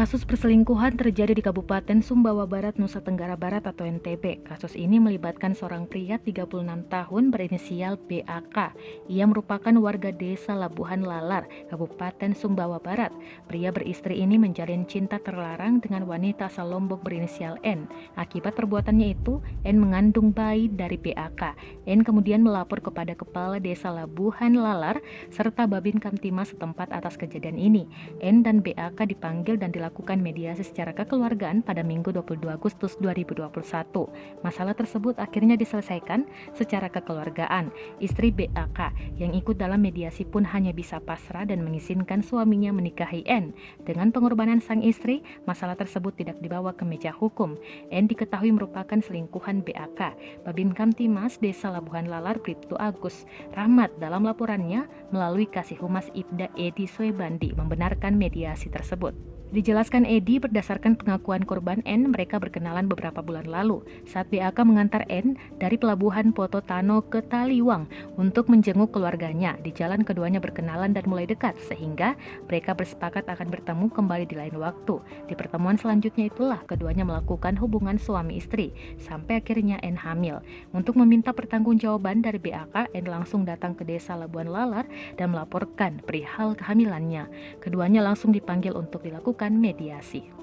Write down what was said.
Kasus perselingkuhan terjadi di Kabupaten Sumbawa Barat, Nusa Tenggara Barat atau NTB. Kasus ini melibatkan seorang pria 36 tahun berinisial BAK. Ia merupakan warga desa Labuhan Lalar, Kabupaten Sumbawa Barat. Pria beristri ini menjalin cinta terlarang dengan wanita asal Lombok berinisial N. Akibat perbuatannya itu, N mengandung bayi dari BAK. N kemudian melapor kepada Kepala Desa Labuhan Lalar serta Babin Kamtimas setempat atas kejadian ini. N dan BAK dipanggil dan dilakukan mediasi secara kekeluargaan pada Minggu 22 Agustus 2021. Masalah tersebut akhirnya diselesaikan secara kekeluargaan. Istri BAK yang ikut dalam mediasi pun hanya bisa pasrah dan mengizinkan suaminya menikahi N. Dengan pengorbanan sang istri, masalah tersebut tidak dibawa ke meja hukum. N diketahui merupakan selingkuhan BAK. Babin Kamtimas Desa Labuhan Lalar Bribtu Agus Rahmat dalam laporannya melalui Kasih Humas Ibda Edi Soebandi membenarkan mediasi tersebut. Dijelaskan Edi, berdasarkan pengakuan korban N, mereka berkenalan beberapa bulan lalu saat BAK mengantar N dari pelabuhan Pototano ke Taliwang untuk menjenguk keluarganya. Di jalan keduanya berkenalan dan mulai dekat sehingga mereka bersepakat akan bertemu kembali di lain waktu. Di pertemuan selanjutnya itulah keduanya melakukan hubungan suami istri sampai akhirnya N hamil. Untuk meminta pertanggungjawaban dari BAK, N langsung datang ke desa Labuan Lalar dan melaporkan perihal kehamilannya. Keduanya langsung dipanggil untuk dilakukan mediasi.